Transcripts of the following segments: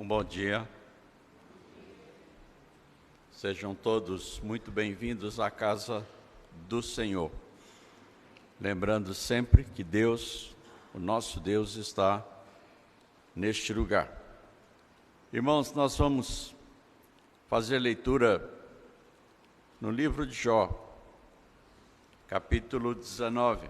Um bom dia. Sejam todos muito bem-vindos à casa do Senhor. Lembrando sempre que Deus, o nosso Deus, está neste lugar. Irmãos, nós vamos fazer leitura no livro de Jó, capítulo 19.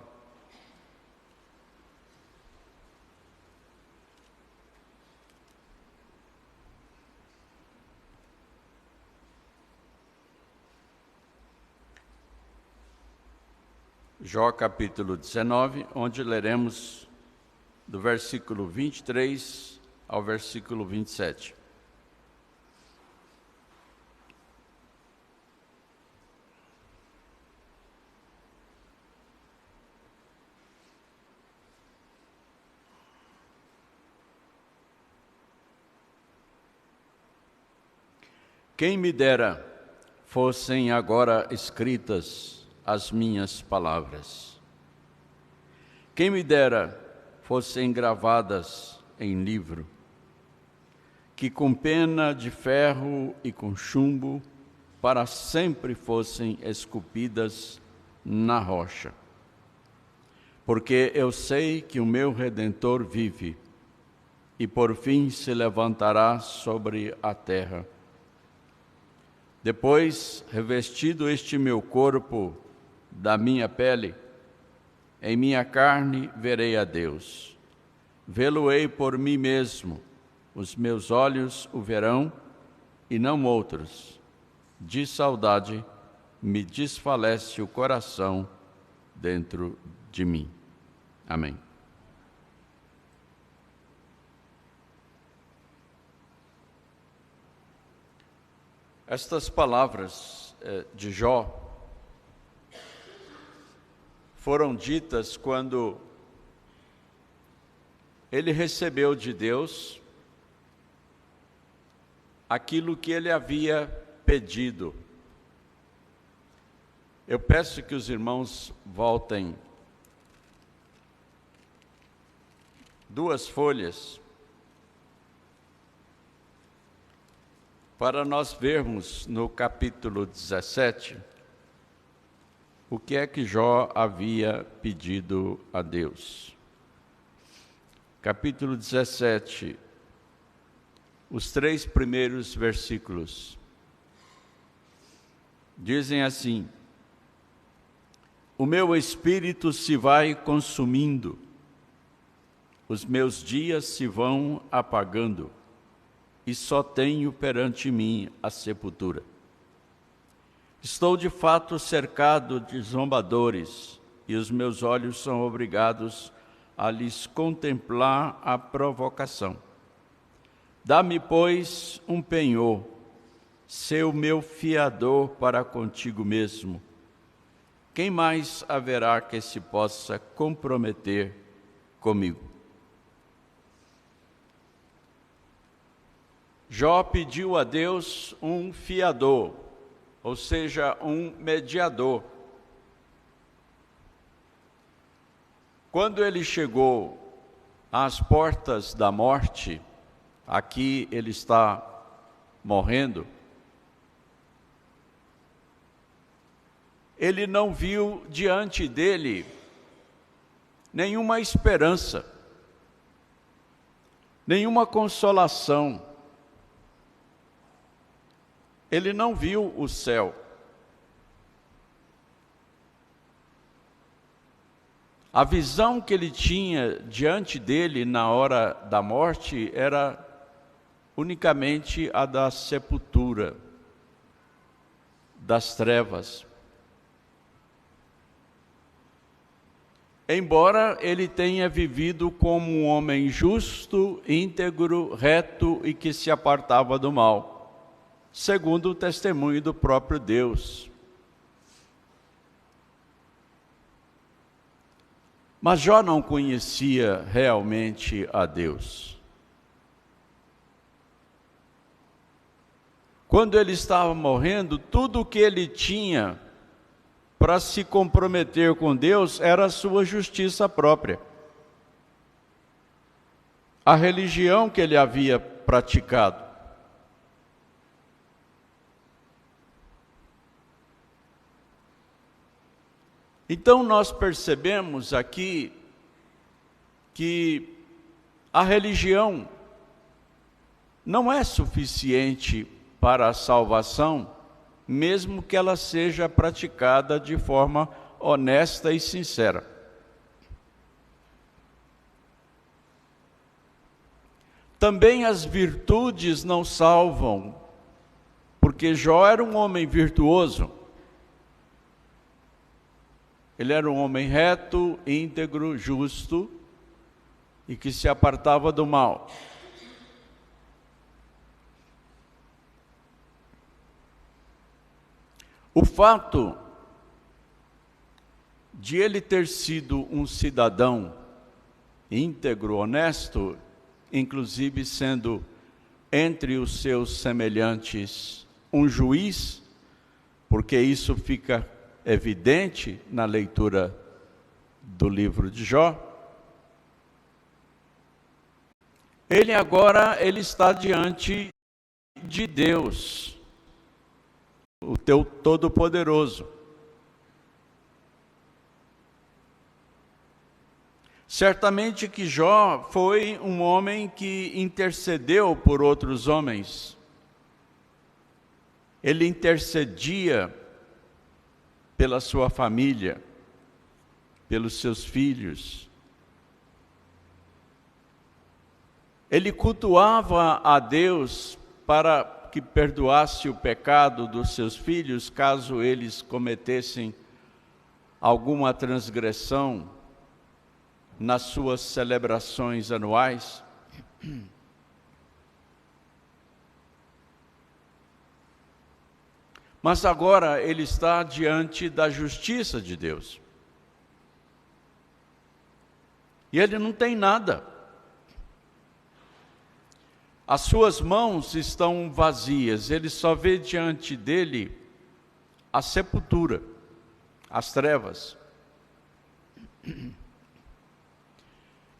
Jó capítulo 19, onde leremos do versículo 23 ao versículo 27. Quem me dera fossem agora escritas as minhas palavras. Quem me dera fossem gravadas em livro, que com pena de ferro e com chumbo para sempre fossem esculpidas na rocha. Porque eu sei que o meu Redentor vive e por fim se levantará sobre a terra. Depois, revestido este meu corpo da minha pele, em minha carne verei a Deus. Vê-lo-ei por mim mesmo, os meus olhos o verão, e não outros. De saudade me desfalece o coração dentro de mim. Amém. Estas palavras de Jó foram ditas quando ele recebeu de Deus aquilo que ele havia pedido. Eu peço que os irmãos voltem 2 folhas para nós vermos no capítulo 17 o que é que Jó havia pedido a Deus. Capítulo 17, os 3 primeiros versículos. Dizem assim: O meu espírito se vai consumindo, os meus dias se vão apagando, e só tenho perante mim a sepultura. Estou de fato cercado de zombadores, e os meus olhos são obrigados a lhes contemplar a provocação. Dá-me, pois, um penhor, sê o meu fiador para contigo mesmo. Quem mais haverá que se possa comprometer comigo? Jó pediu a Deus um fiador, ou seja, um mediador. Quando ele chegou às portas da morte, aqui ele está morrendo, ele não viu diante dele nenhuma esperança, nenhuma consolação. Ele não viu o céu. A visão que ele tinha diante dele na hora da morte era unicamente a da sepultura, das trevas. Embora ele tenha vivido como um homem justo, íntegro, reto e que se apartava do mal, segundo o testemunho do próprio Deus. Mas Jó não conhecia realmente a Deus. Quando ele estava morrendo, tudo o que ele tinha para se comprometer com Deus era a sua justiça própria. A religião que ele havia praticado. Então nós percebemos aqui que a religião não é suficiente para a salvação, mesmo que ela seja praticada de forma honesta e sincera. Também as virtudes não salvam, porque Jó era um homem virtuoso. Ele era um homem reto, íntegro, justo e que se apartava do mal. O fato de ele ter sido um cidadão íntegro, honesto, inclusive sendo entre os seus semelhantes um juiz, porque isso fica evidente na leitura do livro de Jó, ele está diante de Deus, o teu Todo-Poderoso. Certamente que Jó foi um homem que intercedeu por outros homens. Ele intercedia pela sua família, pelos seus filhos. Ele cultuava a Deus para que perdoasse o pecado dos seus filhos, caso eles cometessem alguma transgressão nas suas celebrações anuais. Mas agora ele está diante da justiça de Deus. E ele não tem nada. As suas mãos estão vazias, ele só vê diante dele a sepultura, as trevas.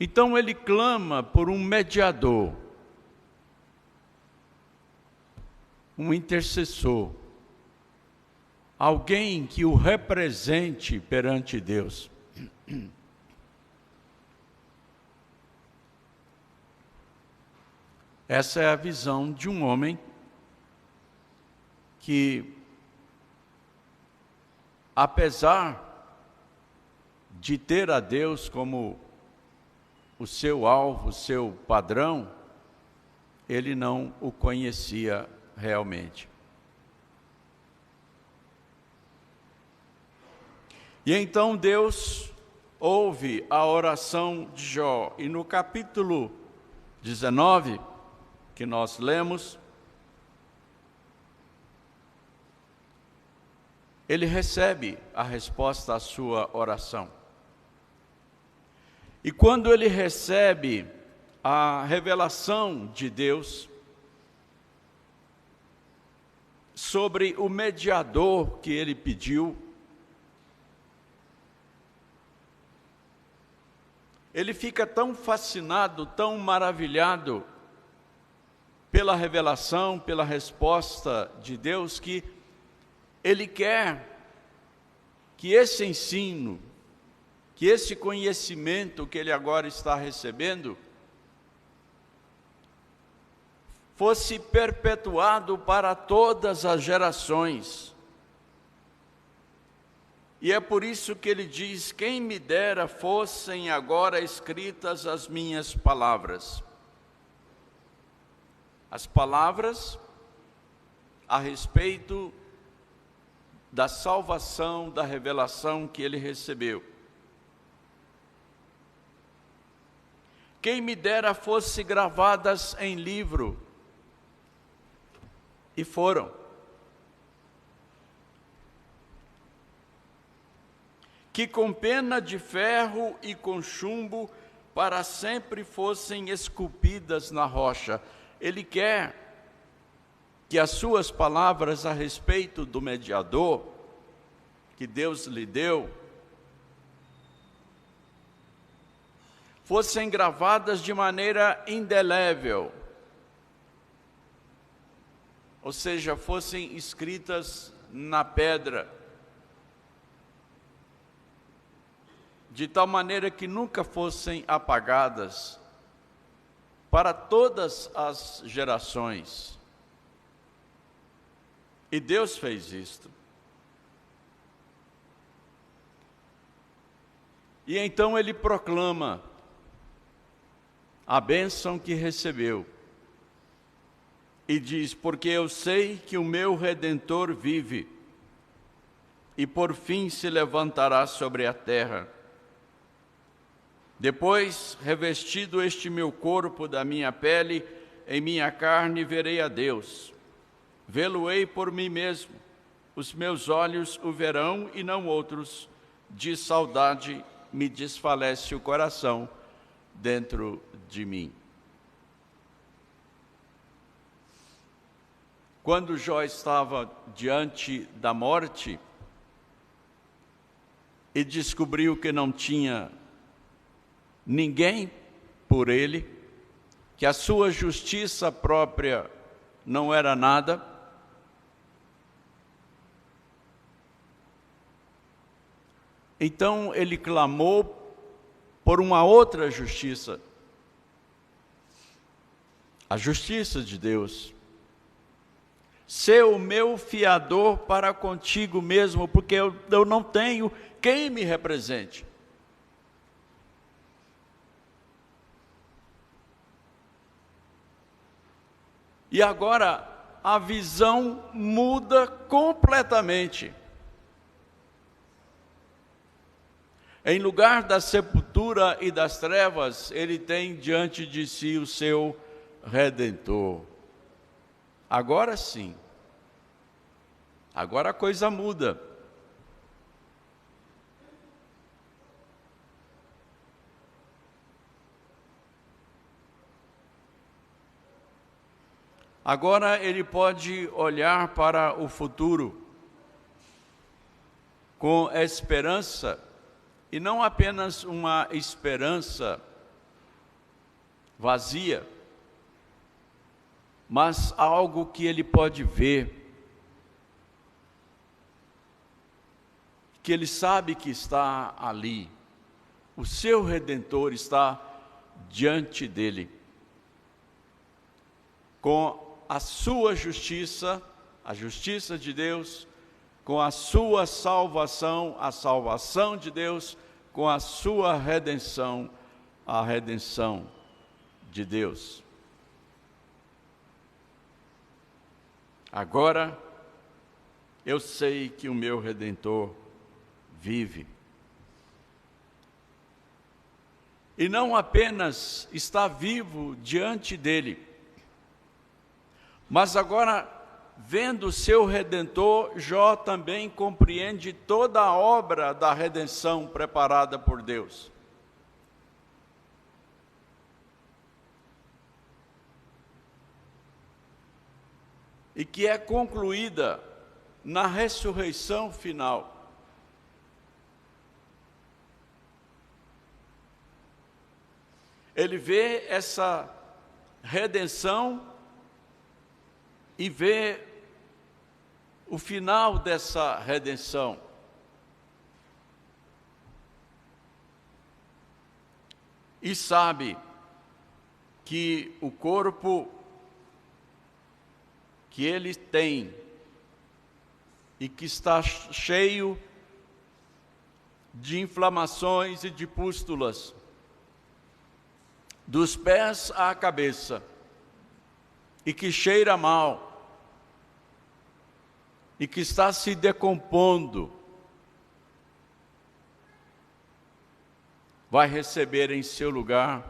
Então ele clama por um mediador, um intercessor, alguém que o represente perante Deus. Essa é a visão de um homem que, apesar de ter a Deus como o seu alvo, o seu padrão, ele não o conhecia realmente. E então Deus ouve a oração de Jó, e no capítulo 19, que nós lemos, ele recebe a resposta à sua oração. E quando ele recebe a revelação de Deus sobre o mediador que ele pediu, ele fica tão fascinado, tão maravilhado pela revelação, pela resposta de Deus, que ele quer que esse ensino, que esse conhecimento que ele agora está recebendo, fosse perpetuado para todas as gerações. E é por isso que ele diz: quem me dera fossem agora escritas as minhas palavras. As palavras a respeito da salvação, da revelação que ele recebeu. Quem me dera fosse gravadas em livro, e foram. Que com pena de ferro e com chumbo para sempre fossem esculpidas na rocha. Ele quer que as suas palavras a respeito do mediador que Deus lhe deu fossem gravadas de maneira indelével ou seja, fossem escritas na pedra, de tal maneira que nunca fossem apagadas para todas as gerações. E Deus fez isto. E então ele proclama a bênção que recebeu. E diz: porque eu sei que o meu Redentor vive, e por fim se levantará sobre a terra. Depois, revestido este meu corpo da minha pele, em minha carne verei a Deus. Vê-lo-ei por mim mesmo. Os meus olhos o verão e não outros. De saudade me desfalece o coração dentro de mim. Quando Jó estava diante da morte e descobriu que não tinha ninguém por ele, que a sua justiça própria não era nada, então ele clamou por uma outra justiça, a justiça de Deus. Sê o meu fiador para contigo mesmo, porque eu não tenho quem me represente. E agora a visão muda completamente. Em lugar da sepultura e das trevas, ele tem diante de si o seu Redentor. Agora sim, agora a coisa muda. Agora ele pode olhar para o futuro com esperança, e não apenas uma esperança vazia, mas algo que ele pode ver, que ele sabe que está ali. O seu Redentor está diante dele, com a sua justiça, a justiça de Deus, com a sua salvação, a salvação de Deus, com a sua redenção, a redenção de Deus. Agora eu sei que o meu Redentor vive. E não apenas está vivo diante dele, mas agora, vendo o seu Redentor, Jó também compreende toda a obra da redenção preparada por Deus. E que é concluída na ressurreição final. Ele vê essa redenção e vê o final dessa redenção. E sabe que o corpo que ele tem e que está cheio de inflamações e de pústulas, dos pés à cabeça, e que cheira mal, e que está se decompondo, vai receber em seu lugar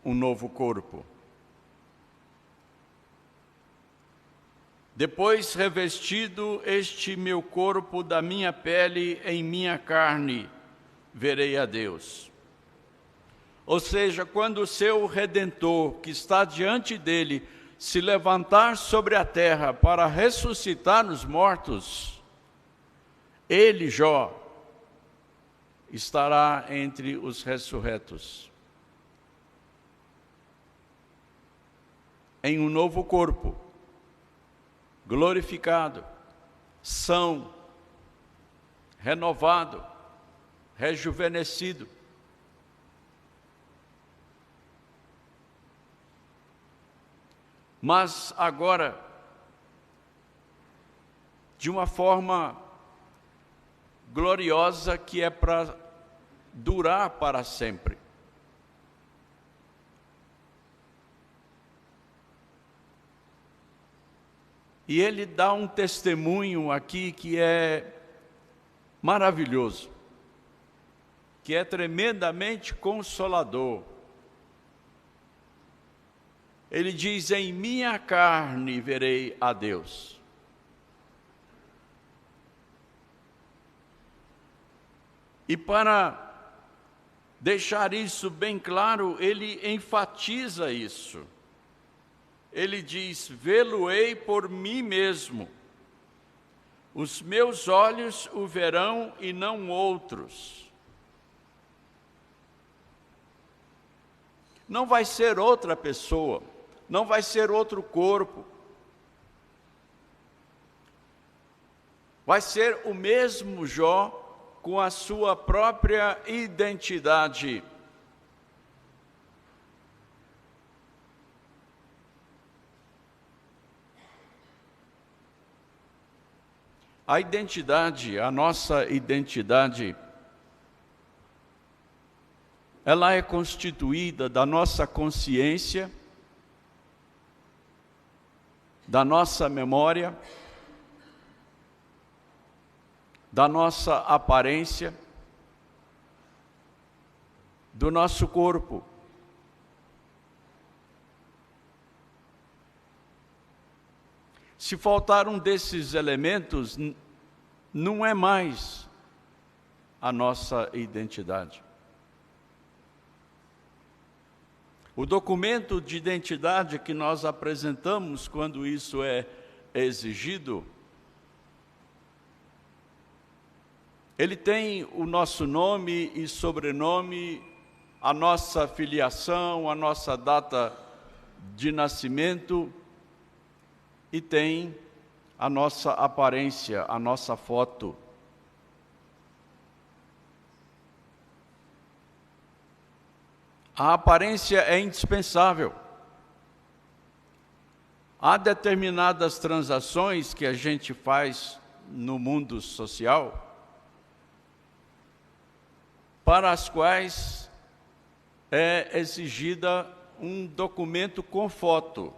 um novo corpo. Depois, revestido este meu corpo da minha pele, em minha carne, verei a Deus. Ou seja, quando o seu Redentor, que está diante dele, se levantar sobre a terra para ressuscitar os mortos, ele, Jó, estará entre os ressurretos, em um novo corpo, glorificado, são, renovado, rejuvenescido. Mas agora, de uma forma gloriosa que é para durar para sempre. E ele dá um testemunho aqui que é maravilhoso, que é tremendamente consolador. Ele diz: em minha carne verei a Deus. E para deixar isso bem claro, ele enfatiza isso. Ele diz: vê-lo-ei por mim mesmo. Os meus olhos o verão e não outros. Não vai ser outra pessoa, não vai ser outro corpo. Vai ser o mesmo Jó com a sua própria identidade. A identidade, a nossa identidade, ela é constituída da nossa consciência, da nossa memória, da nossa aparência, do nosso corpo. Se faltar um desses elementos, não é mais a nossa identidade. O documento de identidade que nós apresentamos quando isso é exigido, ele tem o nosso nome e sobrenome, a nossa filiação, a nossa data de nascimento e tem a nossa aparência, a nossa foto. A aparência é indispensável. Há determinadas transações que a gente faz no mundo social, para as quais é exigida um documento com foto.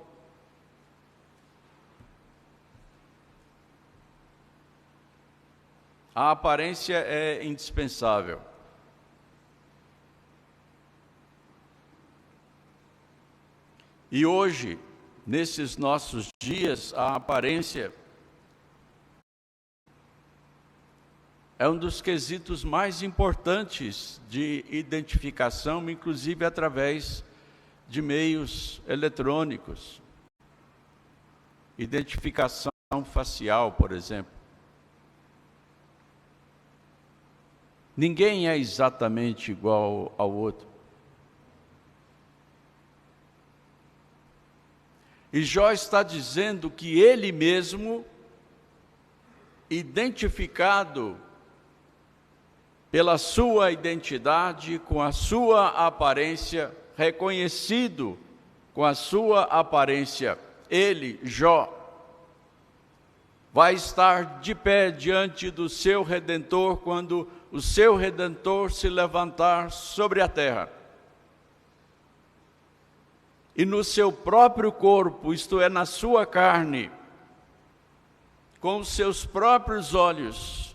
A aparência é indispensável. E hoje, nesses nossos dias, a aparência é um dos quesitos mais importantes de identificação, inclusive através de meios eletrônicos. Identificação facial, por exemplo. Ninguém é exatamente igual ao outro. E Jó está dizendo que ele mesmo, identificado pela sua identidade, com a sua aparência, reconhecido com a sua aparência, ele, Jó, vai estar de pé diante do seu Redentor quando o seu Redentor se levantar sobre a terra. E no seu próprio corpo, isto é, na sua carne, com os seus próprios olhos,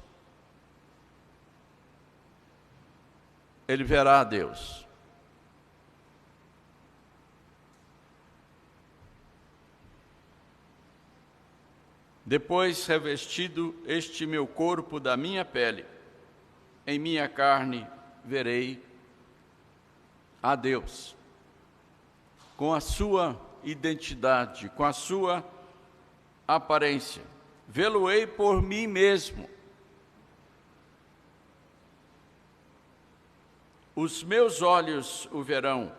ele verá a Deus. Depois, revestido este meu corpo da minha pele, em minha carne verei a Deus, com a sua identidade, com a sua aparência. Vê-lo-ei por mim mesmo. Os meus olhos o verão,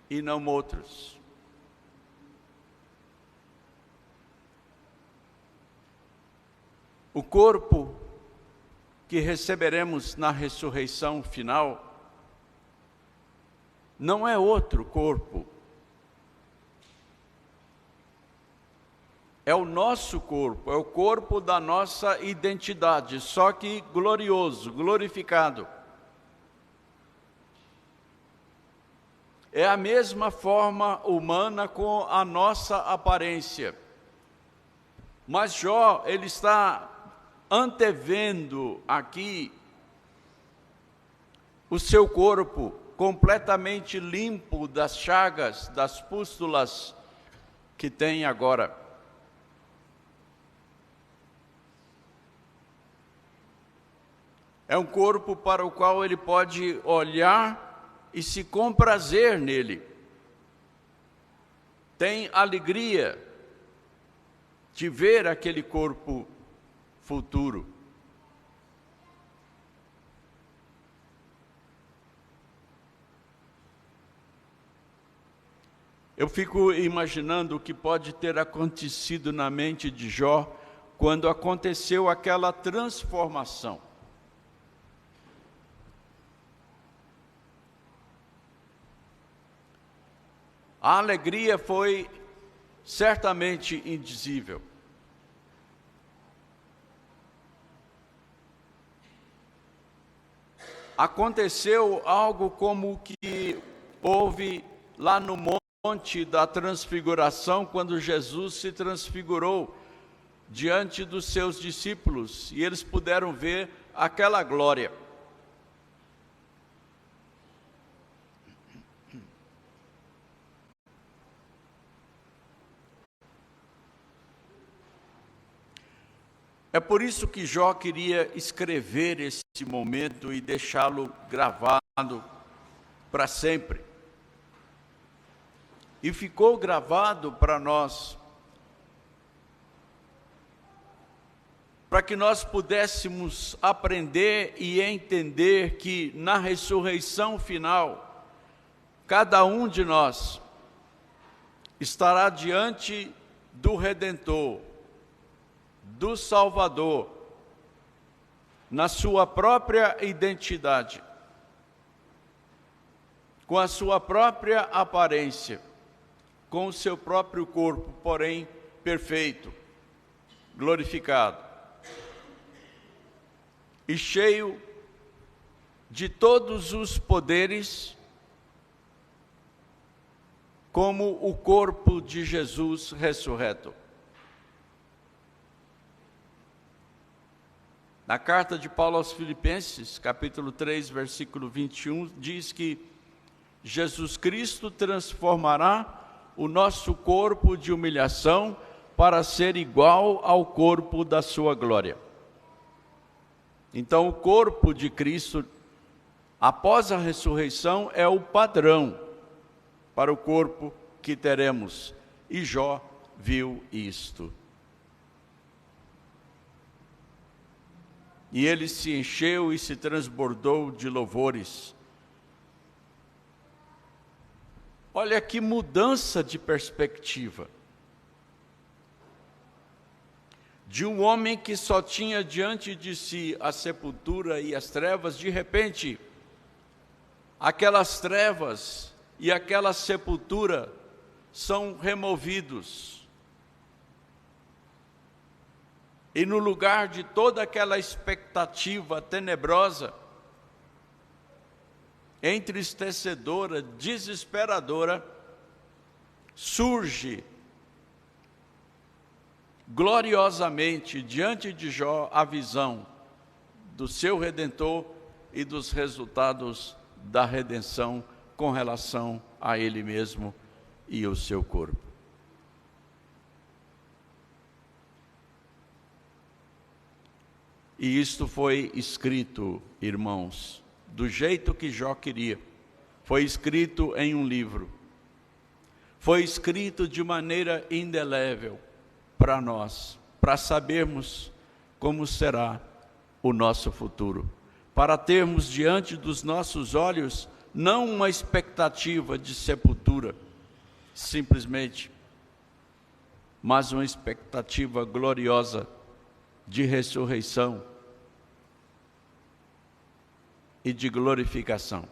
e não outros. O corpo que receberemos na ressurreição final não é outro corpo. É o nosso corpo, é o corpo da nossa identidade, só que glorioso, glorificado. É a mesma forma humana com a nossa aparência. Mas Jó, ele está antevendo aqui o seu corpo completamente limpo das chagas, das pústulas que tem agora. É um corpo para o qual ele pode olhar e se comprazer nele. Tem alegria de ver aquele corpo futuro. Eu fico imaginando o que pode ter acontecido na mente de Jó quando aconteceu aquela transformação. A alegria foi certamente indizível. Aconteceu algo como o que houve lá no Monte da Transfiguração, quando Jesus se transfigurou diante dos seus discípulos, e eles puderam ver aquela glória. É por isso que Jó queria escrever esse momento e deixá-lo gravado para sempre. E ficou gravado para nós, para que nós pudéssemos aprender e entender que na ressurreição final, cada um de nós estará diante do Redentor, do Salvador, na sua própria identidade, com a sua própria aparência, com o seu próprio corpo, porém perfeito, glorificado e cheio de todos os poderes, como o corpo de Jesus ressurreto. Na carta de Paulo aos Filipenses, capítulo 3, versículo 21, diz que Jesus Cristo transformará o nosso corpo de humilhação para ser igual ao corpo da sua glória. Então, o corpo de Cristo, após a ressurreição, é o padrão para o corpo que teremos. E Jó viu isto. E ele se encheu e se transbordou de louvores. Olha que mudança de perspectiva. De um homem que só tinha diante de si a sepultura e as trevas, de repente, aquelas trevas e aquela sepultura são removidos. E no lugar de toda aquela expectativa tenebrosa, entristecedora, desesperadora, surge gloriosamente diante de Jó a visão do seu Redentor e dos resultados da redenção com relação a ele mesmo e o seu corpo. E isto foi escrito, irmãos, do jeito que Jó queria. Foi escrito em um livro. Foi escrito de maneira indelével para nós, para sabermos como será o nosso futuro. Para termos diante dos nossos olhos não uma expectativa de sepultura, simplesmente, mas uma expectativa gloriosa de ressurreição e de glorificação.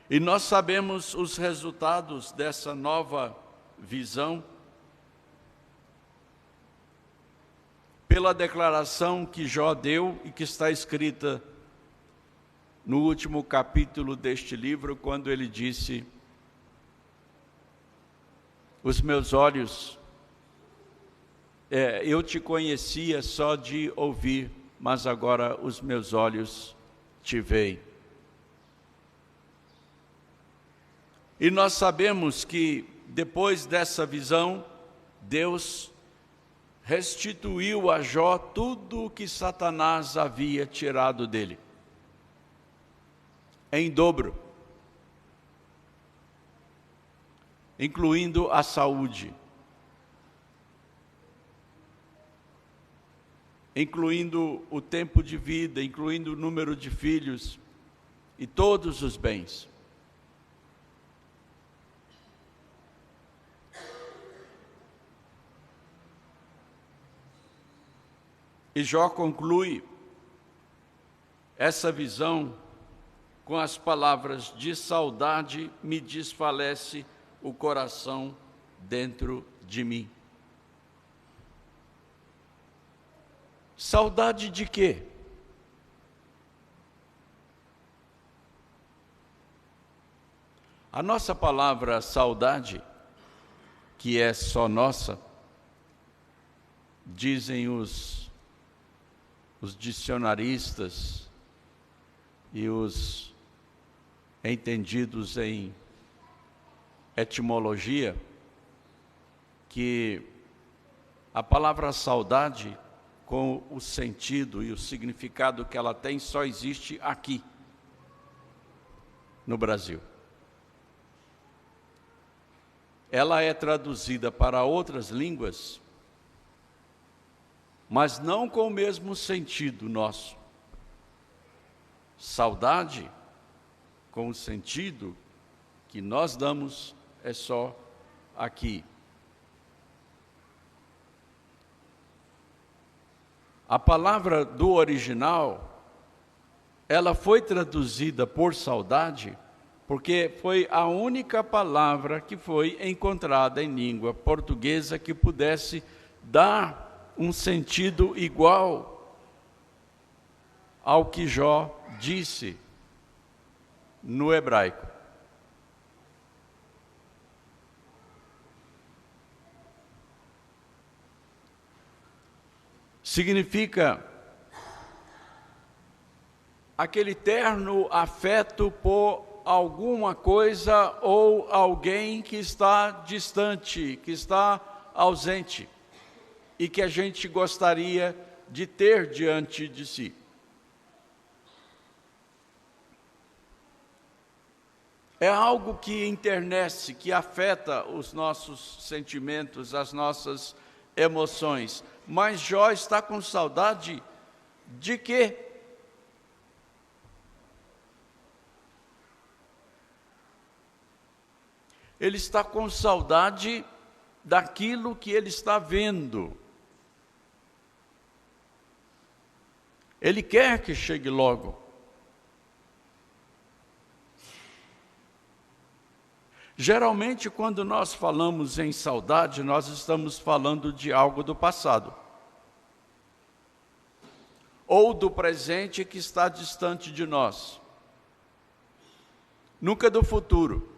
E nós sabemos os resultados dessa nova visão pela declaração que Jó deu e que está escrita no último capítulo deste livro, quando ele disse: os meus olhos, eu te conhecia só de ouvir, mas agora os meus olhos te veem. E nós sabemos que depois dessa visão, Deus restituiu a Jó tudo o que Satanás havia tirado dele, em dobro, incluindo a saúde, incluindo o tempo de vida, incluindo o número de filhos e todos os bens. E Jó conclui essa visão com as palavras: de saudade me desfalece o coração dentro de mim. Saudade de quê? A nossa palavra saudade, que é só nossa, dizem os dicionaristas e os entendidos em etimologia, que a palavra saudade, com o sentido e o significado que ela tem, só existe aqui, no Brasil. Ela é traduzida para outras línguas, mas não com o mesmo sentido nosso. Saudade, com o sentido que nós damos, é só aqui. A palavra do original, ela foi traduzida por saudade, porque foi a única palavra que foi encontrada em língua portuguesa que pudesse dar um sentido igual ao que Jó disse no hebraico. Significa aquele terno afeto por alguma coisa ou alguém que está distante, que está ausente, e que a gente gostaria de ter diante de si. É algo que enternece, que afeta os nossos sentimentos, as nossas emoções. Mas Jó está com saudade de quê? Ele está com saudade daquilo que ele está vendo. Ele quer que chegue logo. Geralmente, quando nós falamos em saudade, nós estamos falando de algo do passado, ou do presente que está distante de nós, nunca do futuro.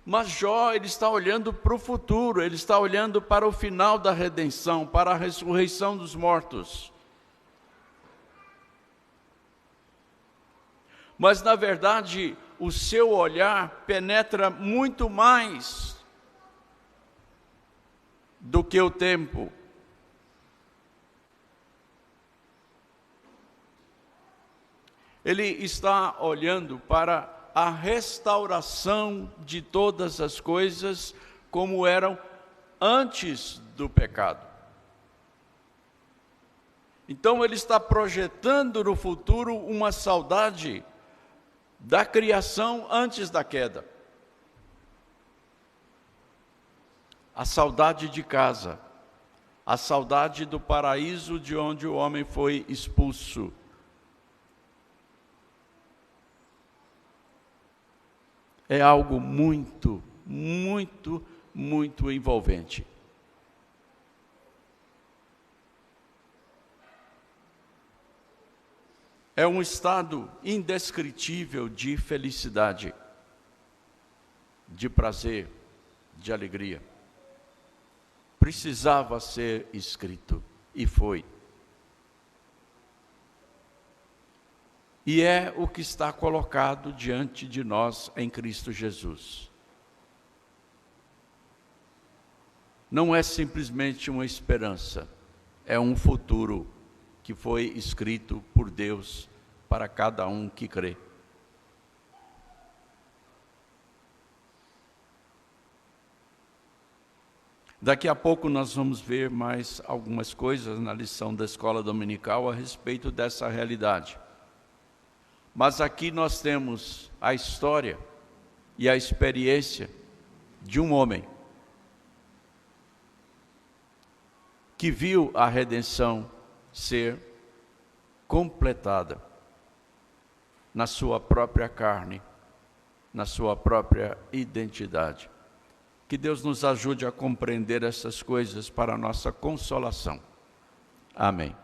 Mas Jó, ele está olhando para o futuro, ele está olhando para o final da redenção, para a ressurreição dos mortos. Mas, na verdade, o seu olhar penetra muito mais do que o tempo. Ele está olhando para a restauração de todas as coisas como eram antes do pecado. Então ele está projetando no futuro uma saudade da criação antes da queda. A saudade de casa, a saudade do paraíso de onde o homem foi expulso. É algo muito, muito, muito envolvente. É um estado indescritível de felicidade, de prazer, de alegria. Precisava ser escrito, e foi. E é o que está colocado diante de nós em Cristo Jesus. Não é simplesmente uma esperança, é um futuro que foi escrito por Deus para cada um que crê. Daqui a pouco nós vamos ver mais algumas coisas na lição da escola dominical a respeito dessa realidade. Mas aqui nós temos a história e a experiência de um homem que viu a redenção ser completada na sua própria carne, na sua própria identidade. Que Deus nos ajude a compreender essas coisas para a nossa consolação. Amém.